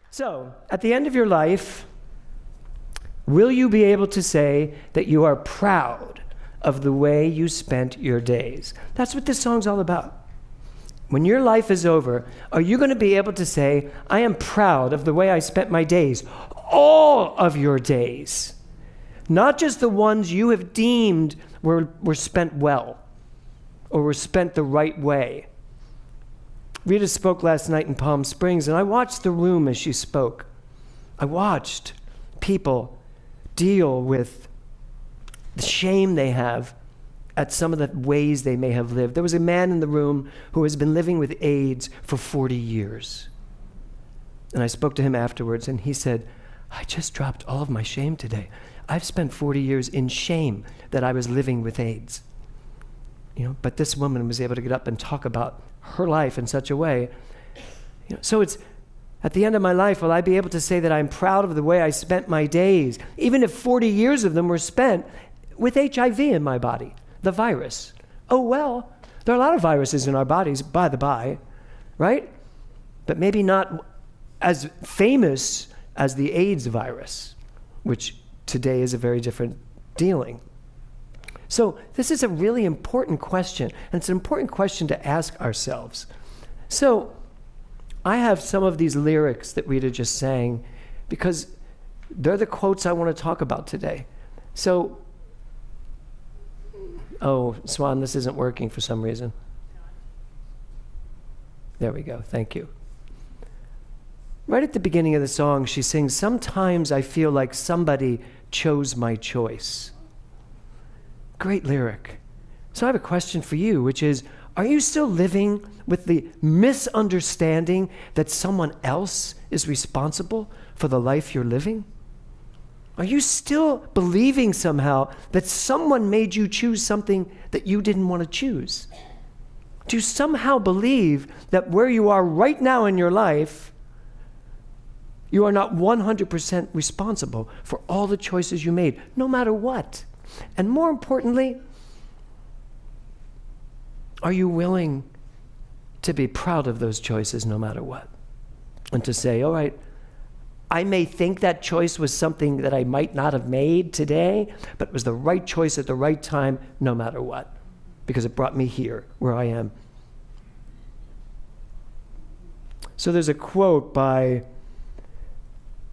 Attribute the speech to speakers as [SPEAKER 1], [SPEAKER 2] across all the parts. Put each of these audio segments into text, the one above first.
[SPEAKER 1] So, at the end of your life, will you be able to say that you are proud of the way you spent your days? That's what this song's all about. When your life is over, are you going to be able to say, I am proud of the way I spent my days? All of your days. Not just the ones you have deemed were spent well or were spent the right way. Rita spoke last night in Palm Springs, and I watched the room as she spoke. I watched people deal with the shame they have at some of the ways they may have lived. There was a man in the room who has been living with AIDS for 40 years. And I spoke to him afterwards, and he said, I just dropped all of my shame today. I've spent 40 years in shame that I was living with AIDS. But this woman was able to get up and talk about her life in such a way. So it's, at the end of my life, will I be able to say that I'm proud of the way I spent my days, even if 40 years of them were spent with HIV in my body, the virus? Oh, well, there are a lot of viruses in our bodies, by the by, right? But maybe not as famous as the AIDS virus, which today is a very different dealing. So this is a really important question, and it's an important question to ask ourselves. So I have some of these lyrics that Rita just sang because they're the quotes I want to talk about today. So, Swan, this isn't working for some reason. There we go, thank you. Right at the beginning of the song, she sings, sometimes I feel like somebody chose my choice. Great lyric. So I have a question for you, which is, are you still living with the misunderstanding that someone else is responsible for the life you're living? Are you still believing somehow that someone made you choose something that you didn't want to choose? Do you somehow believe that where you are right now in your life, you are not 100% responsible for all the choices you made, no matter what? And more importantly, are you willing to be proud of those choices no matter what? And to say, all right, I may think that choice was something that I might not have made today, but it was the right choice at the right time no matter what, because it brought me here, where I am. So there's a quote by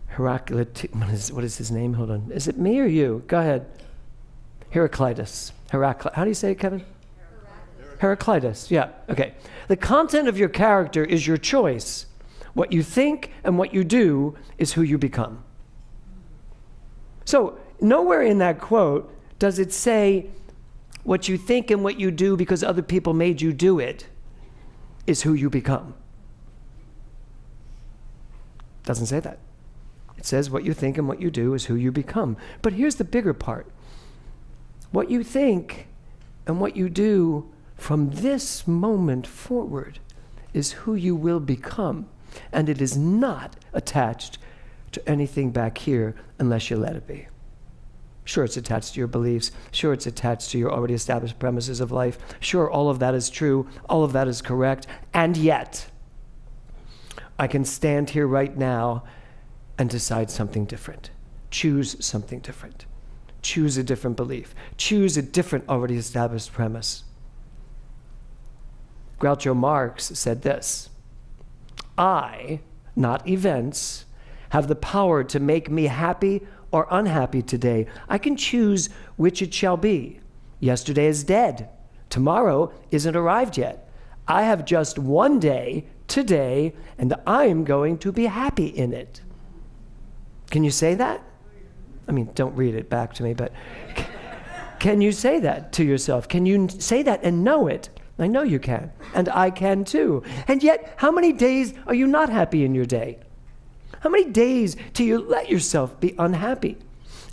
[SPEAKER 1] Heraclitus. What is his name? Hold on. Is it me or you? Go ahead. Heraclitus. How do you say it, Kevin? Heraclitus. Yeah. Okay. The content of your character is your choice. What you think and what you do is who you become. So nowhere in that quote does it say what you think and what you do because other people made you do it is who you become. Doesn't say that. It says what you think and what you do is who you become. But here's the bigger part. What you think and what you do from this moment forward is who you will become. And it is not attached to anything back here unless you let it be. Sure, it's attached to your beliefs. Sure, it's attached to your already established premises of life. Sure, all of that is true. All of that is correct. And yet, I can stand here right now and decide something different. Choose something different. Choose a different belief. Choose a different already established premise. Groucho Marx said this: I, not events, have the power to make me happy or unhappy today. I can choose which it shall be. Yesterday is dead. Tomorrow isn't arrived yet. I have just one day, today, and I am going to be happy in it. Can you say that? I mean, don't read it back to me, but can you say that to yourself? Can you say that and know it? I know you can, and I can too. And yet, how many days are you not happy in your day? How many days do you let yourself be unhappy?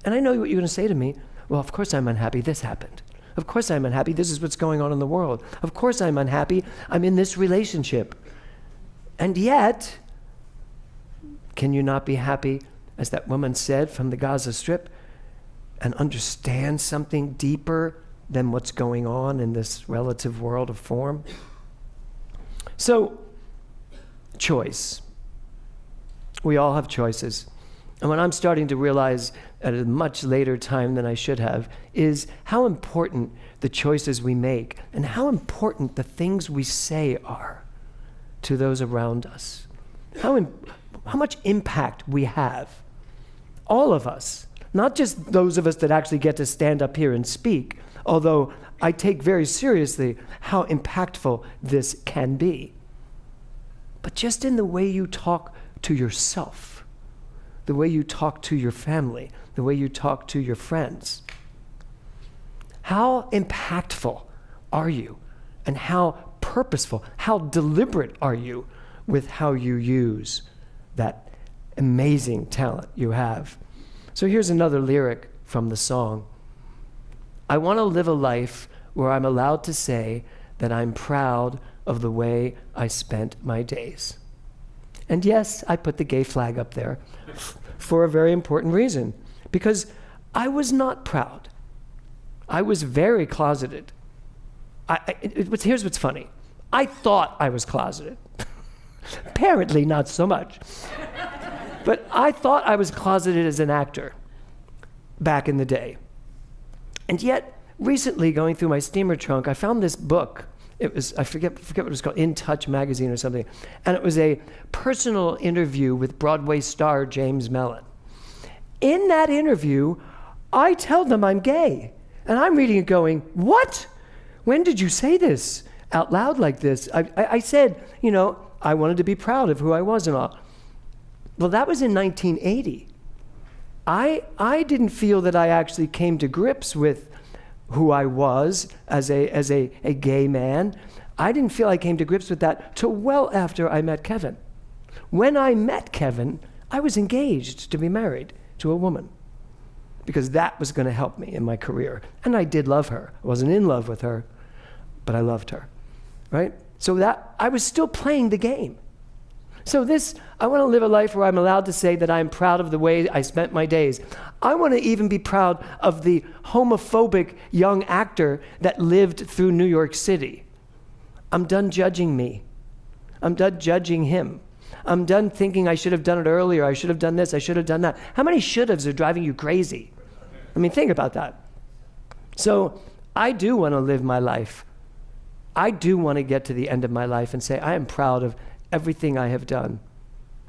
[SPEAKER 1] And I know what you're going to say to me. Well, of course I'm unhappy. This happened. Of course I'm unhappy. This is what's going on in the world. Of course I'm unhappy. I'm in this relationship. And yet, can you not be happy, as that woman said from the Gaza Strip, and understand something deeper than what's going on in this relative world of form? So, choice. We all have choices. And what I'm starting to realize at a much later time than I should have is how important the choices we make and how important the things we say are to those around us. How much impact we have. All of us. Not just those of us that actually get to stand up here and speak, although I take very seriously how impactful this can be. But just in the way you talk to yourself, the way you talk to your family, the way you talk to your friends. How impactful are you? And how purposeful, how deliberate are you with how you use that amazing talent you have? So here's another lyric from the song. I want to live a life where I'm allowed to say that I'm proud of the way I spent my days. And yes, I put the gay flag up there for a very important reason, because I was not proud. I was very closeted. Here's what's funny. I thought I was closeted. Apparently not so much. But I thought I was closeted as an actor back in the day. And yet, recently, going through my steamer trunk, I found this book. It was, I forget what it was called, In Touch magazine or something. And it was a personal interview with Broadway star James Mellon. In that interview, I tell them I'm gay. And I'm reading it going, what? When did you say this out loud like this? I said, I wanted to be proud of who I was and all. Well, that was in 1980. I didn't feel that I actually came to grips with who I was as a gay man. I didn't feel I came to grips with that till well after I met Kevin. When I met Kevin, I was engaged to be married to a woman because that was going to help me in my career. And I did love her. I wasn't in love with her, but I loved her, right? So that I was still playing the game. So I want to live a life where I'm allowed to say that I'm proud of the way I spent my days. I want to even be proud of the homophobic young actor that lived through New York City. I'm done judging me. I'm done judging him. I'm done thinking I should have done it earlier. I should have done this. I should have done that. How many should-haves are driving you crazy? I mean, think about that. So I do want to live my life. I do want to get to the end of my life and say, I am proud of everything I have done.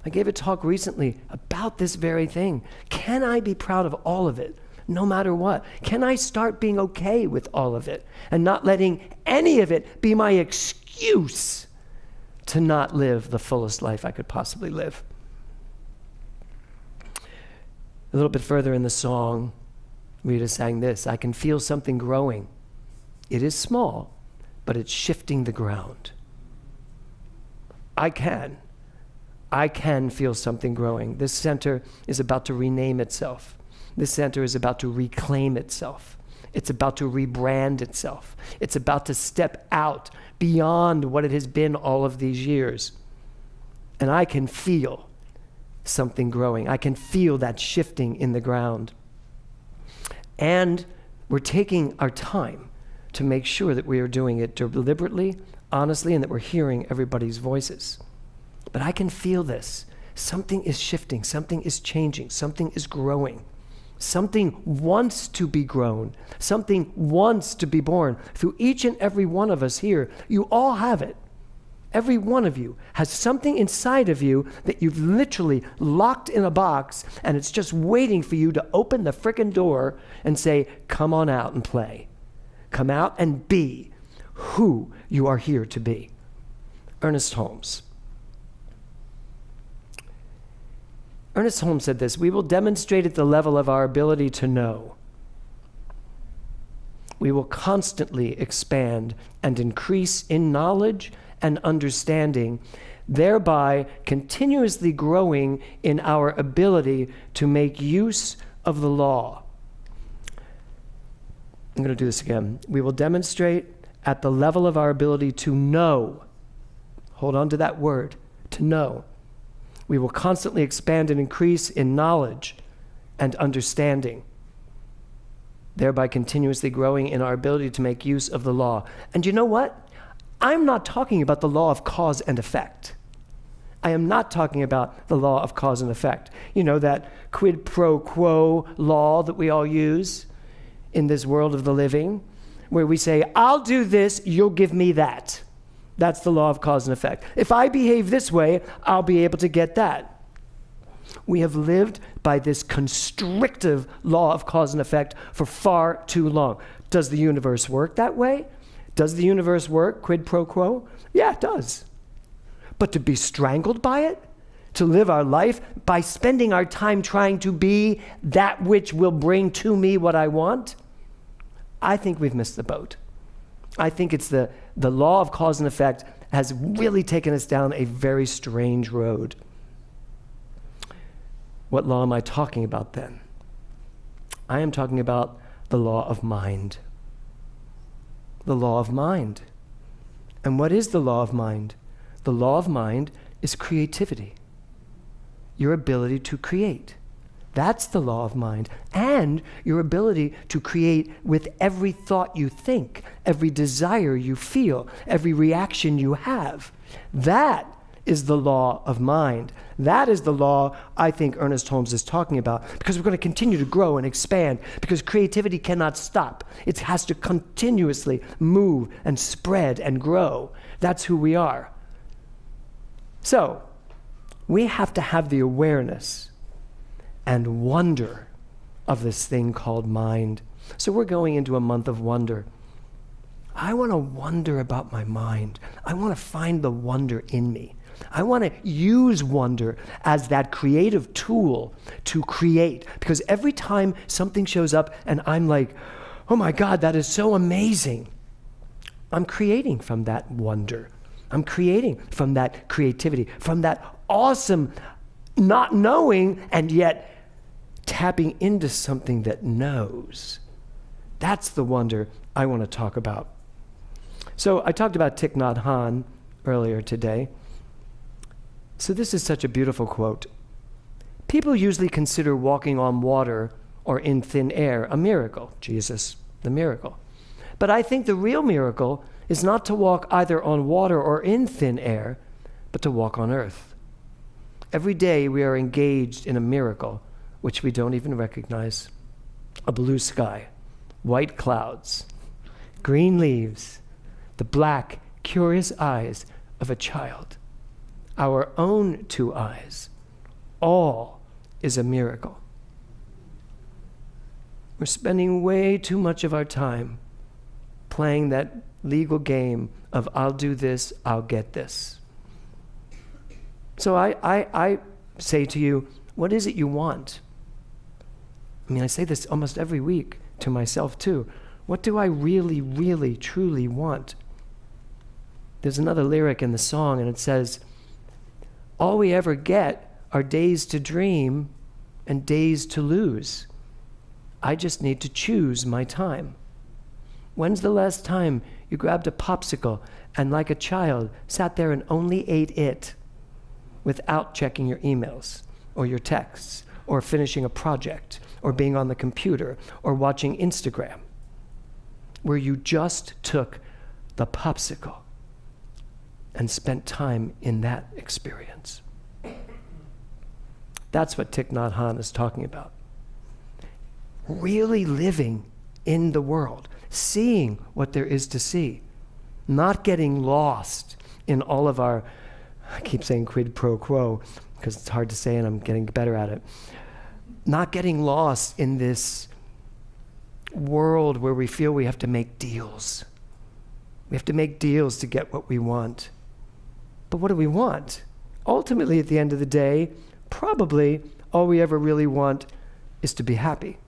[SPEAKER 1] I gave a talk recently about this very thing. Can I be proud of all of it, no matter what? Can I start being okay with all of it and not letting any of it be my excuse to not live the fullest life I could possibly live? A little bit further in the song, Rita sang this, I can feel something growing. It is small, but it's shifting the ground. I can feel something growing. This center is about to rename itself. This center is about to reclaim itself. It's about to rebrand itself. It's about to step out beyond what it has been all of these years. And I can feel something growing. I can feel that shifting in the ground. And we're taking our time to make sure that we are doing it deliberately, honestly, and that we're hearing everybody's voices. But I can feel this. Something is shifting. Something is changing. Something is growing. Something wants to be grown. Something wants to be born. Through each and every one of us here, you all have it. Every one of you has something inside of you that you've literally locked in a box, and it's just waiting for you to open the frickin' door and say, come on out and play. Come out and be who you are here to be. Ernest Holmes. Ernest Holmes said this, we will demonstrate at the level of our ability to know. We will constantly expand and increase in knowledge and understanding, thereby continuously growing in our ability to make use of the law. I'm going to do this again. We will demonstrate at the level of our ability to know. Hold on to that word, to know. We will constantly expand and increase in knowledge and understanding, thereby continuously growing in our ability to make use of the law. And you know what? I'm not talking about the law of cause and effect. I am not talking about the law of cause and effect. You know, that quid pro quo law that we all use in this world of the living, where we say, I'll do this, you'll give me that. That's the law of cause and effect. If I behave this way, I'll be able to get that. We have lived by this constrictive law of cause and effect for far too long. Does the universe work that way? Does the universe work quid pro quo? Yeah, it does. But to be strangled by it, to live our life by spending our time trying to be that which will bring to me what I want, I think we've missed the boat. I think it's the law of cause and effect has really taken us down a very strange road. What law am I talking about then? I am talking about the law of mind. The law of mind. And what is the law of mind? The law of mind is creativity, your ability to create. That's the law of mind. And your ability to create with every thought you think, every desire you feel, every reaction you have. That is the law of mind. That is the law I think Ernest Holmes is talking about, because we're going to continue to grow and expand, because creativity cannot stop. It has to continuously move and spread and grow. That's who we are. So, we have to have the awareness and wonder of this thing called mind. So we're going into a month of wonder. I want to wonder about my mind. I want to find the wonder in me. I want to use wonder as that creative tool to create. Because every time something shows up and I'm like, oh my God, that is so amazing, I'm creating from that wonder. I'm creating from that creativity, from that awesome not knowing and yet tapping into something that knows. That's the wonder I want to talk about. So I talked about Thich Nhat Hanh earlier today. So this is such a beautiful quote. People usually consider walking on water or in thin air a miracle. Jesus, the miracle. But I think the real miracle is not to walk either on water or in thin air, but to walk on earth. Every day we are engaged in a miracle which we don't even recognize. A blue sky, white clouds, green leaves, the black, curious eyes of a child, our own two eyes. All is a miracle. We're spending way too much of our time playing that legal game of I'll do this, I'll get this. So I say to you, what is it you want? I mean, I say this almost every week to myself too. What do I really, really, truly want? There's another lyric in the song, and it says, all we ever get are days to dream and days to lose. I just need to choose my time. When's the last time you grabbed a popsicle and, like a child, sat there and only ate it without checking your emails or your texts or finishing a project or being on the computer or watching Instagram, where you just took the popsicle and spent time in that experience? That's what Thich Nhat Hanh is talking about. Really living in the world, seeing what there is to see, not getting lost in all of our, I keep saying quid pro quo because it's hard to say and I'm getting better at it, not getting lost in this world where we feel we have to make deals. We have to make deals to get what we want. But what do we want? Ultimately, at the end of the day, probably all we ever really want is to be happy.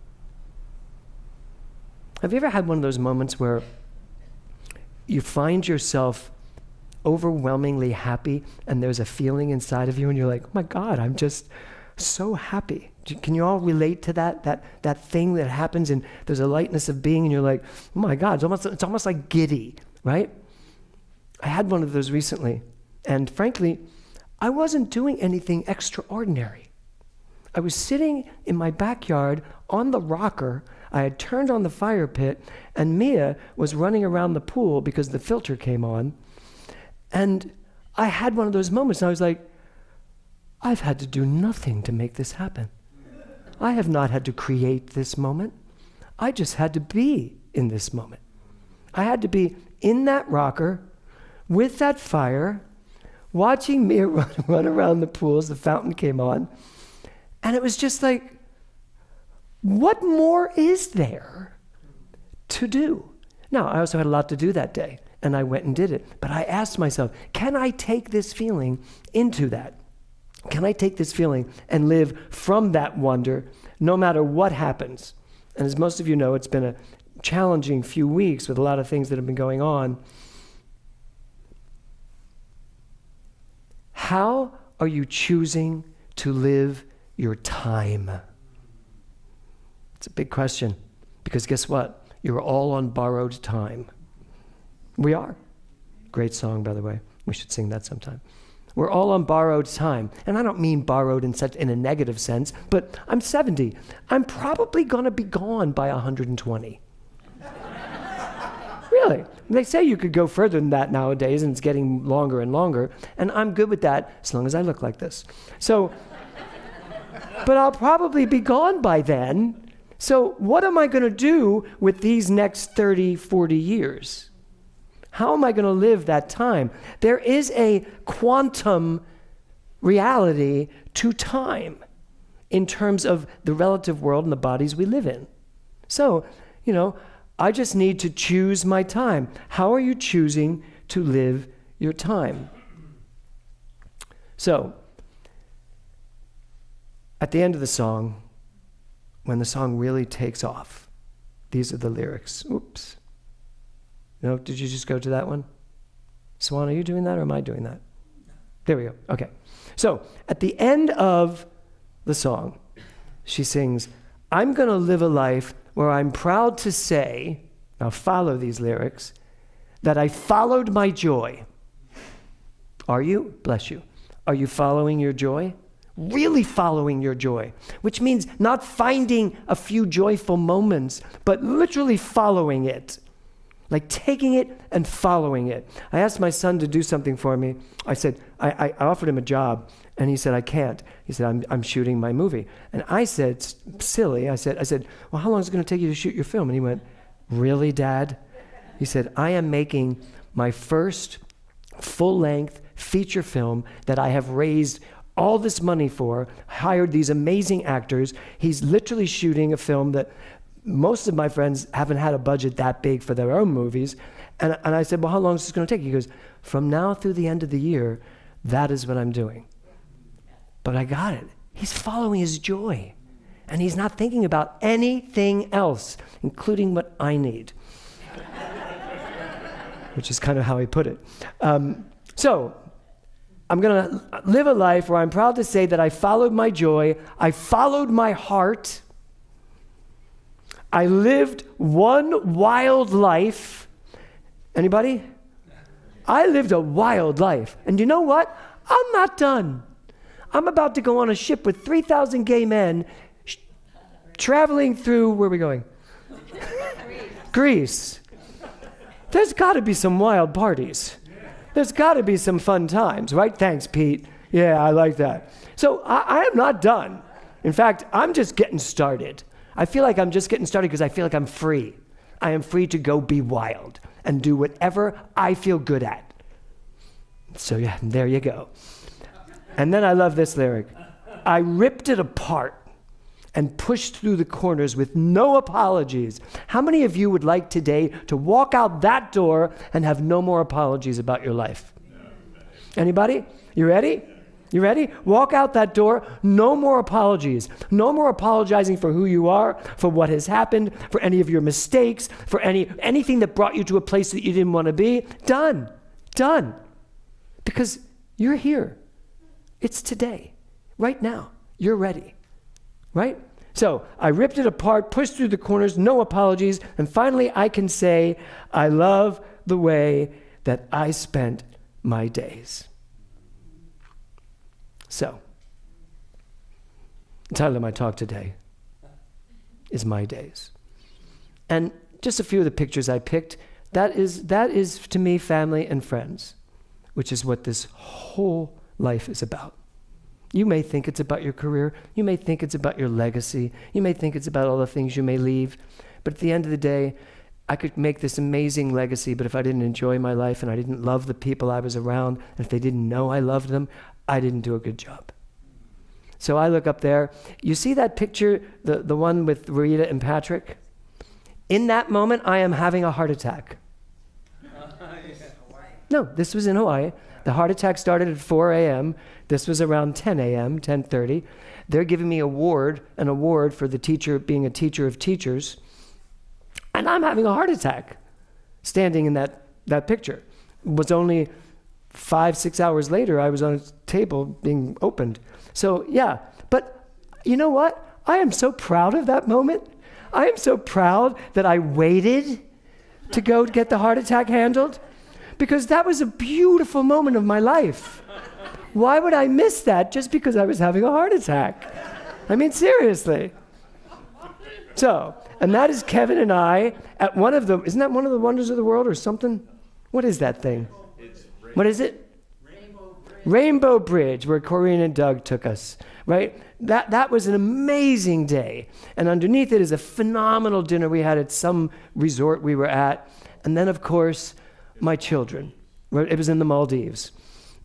[SPEAKER 1] Have you ever had one of those moments where you find yourself overwhelmingly happy and there's a feeling inside of you and you're like, oh my God, I'm just so happy? Can you all relate to that thing that happens and there's a lightness of being and you're like, oh my God, it's almost like giddy, right? I had one of those recently, and frankly, I wasn't doing anything extraordinary. I was sitting in my backyard on the rocker. I had turned on the fire pit, and Mia was running around the pool because the filter came on. And I had one of those moments, and I was like, I've had to do nothing to make this happen. I have not had to create this moment. I just had to be in this moment. I had to be in that rocker with that fire, watching Mia run around the pool as the fountain came on. And it was just like, what more is there to do? Now, I also had a lot to do that day, and I went and did it. But I asked myself, can I take this feeling into that? Can I take this feeling and live from that wonder no matter what happens? And as most of you know, it's been a challenging few weeks with a lot of things that have been going on. How are you choosing to live your time? It's a big question, because guess what? You're all on borrowed time. We are. Great song, by the way. We should sing that sometime. We're all on borrowed time. And I don't mean borrowed in a negative sense, but I'm 70. I'm probably going to be gone by 120. Really. They say you could go further than that nowadays, and it's getting longer and longer. And I'm good with that as long as I look like this. So, but I'll probably be gone by then. So what am I going to do with these next 30, 40 years? How am I going to live that time? There is a quantum reality to time in terms of the relative world and the bodies we live in. So, I just need to choose my time. How are you choosing to live your time? So, at the end of the song, when the song really takes off, these are the lyrics. Oops. No, did you just go to that one? Swan, are you doing that or am I doing that? There we go. Okay. So at the end of the song, she sings, I'm going to live a life where I'm proud to say, now follow these lyrics, that I followed my joy. Are you? Bless you. Are you following your joy? Really following your joy, which means not finding a few joyful moments, but literally following it. Like taking it and following it. I asked my son to do something for me. I said, I offered him a job, and he said, I can't. He said, I'm shooting my movie. And I said, silly, I said, well, how long is it going to take you to shoot your film? And he went, really, Dad? He said, I am making my first full-length feature film that I have raised all this money for, hired these amazing actors. He's literally shooting a film that most of my friends haven't had a budget that big for their own movies. And I said, well, how long is this going to take? He goes, from now through the end of the year, that is what I'm doing. But I got it. He's following his joy. And he's not thinking about anything else, including what I need. Which is kind of how he put it. So I'm going to live a life where I'm proud to say that I followed my joy. I followed my heart. I lived one wild life. Anybody? I lived a wild life. And you know what? I'm not done. I'm about to go on a ship with 3,000 gay men traveling through, where are we going? Greece. There's got to be some wild parties. There's got to be some fun times, right? Thanks, Pete. Yeah, I like that. So I am not done. In fact, I'm just getting started. I feel like I'm just getting started because I feel like I'm free. I am free to go be wild and do whatever I feel good at. So yeah, there you go. And then I love this lyric. I ripped it apart and pushed through the corners with no apologies. How many of you would like today to walk out that door and have no more apologies about your life? Anybody? You ready? You ready? Walk out that door, no more apologies. No more apologizing for who you are, for what has happened, for any of your mistakes, for anything that brought you to a place that you didn't want to be. Done. Done. Because you're here. It's today. Right now. You're ready. Right? So I ripped it apart, pushed through the corners, no apologies, and finally I can say, I love the way that I spent my days. So, the title of my talk today is My Days. And just a few of the pictures I picked, that is to me family and friends, which is what this whole life is about. You may think it's about your career. You may think it's about your legacy. You may think it's about all the things you may leave. But at the end of the day, I could make this amazing legacy, but if I didn't enjoy my life and I didn't love the people I was around, and if they didn't know I loved them, I didn't do a good job. So I look up there. You see that picture, the one with Rita and Patrick? In that moment, I am having a heart attack. No, this was in Hawaii. The heart attack started at 4 a.m. This was around 10 a.m., 10:30. They're giving me an award for the teacher being a teacher of teachers. And I'm having a heart attack standing in that picture. It was only 5-6 hours later, I was on a table being opened. So yeah, but you know what? I am so proud of that moment. I am so proud that I waited to go get the heart attack handled, because that was a beautiful moment of my life. Why would I miss that just because I was having a heart attack? I mean, seriously. So, and that is Kevin and I at one of the, isn't that one of the wonders of the world or something? What is that thing? What is it? Rainbow Bridge, where Corrine and Doug took us, right? That was an amazing day. And underneath it is a phenomenal dinner we had at some resort we were at. And then, of course, my children. It was in the Maldives.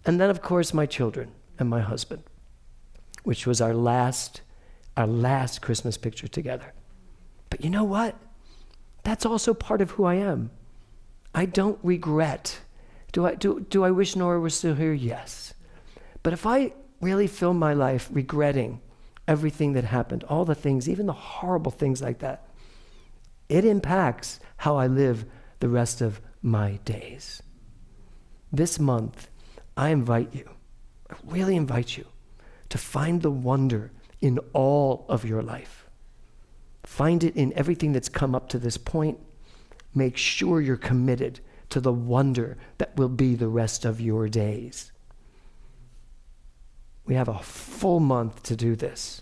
[SPEAKER 1] And then, of course, my children and my husband, which was our last Christmas picture together. But you know what? That's also part of who I am. I don't regret. Do I wish Nora was still here? Yes. But if I really fill my life regretting everything that happened, all the things, even the horrible things like that, it impacts how I live the rest of my days. This month, I really invite you to find the wonder in all of your life. Find it in everything that's come up to this point. Make sure you're committed to the wonder that will be the rest of your days. We have a full month to do this.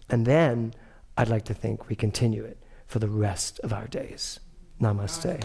[SPEAKER 1] And then I'd like to think we continue it for the rest of our days. Namaste.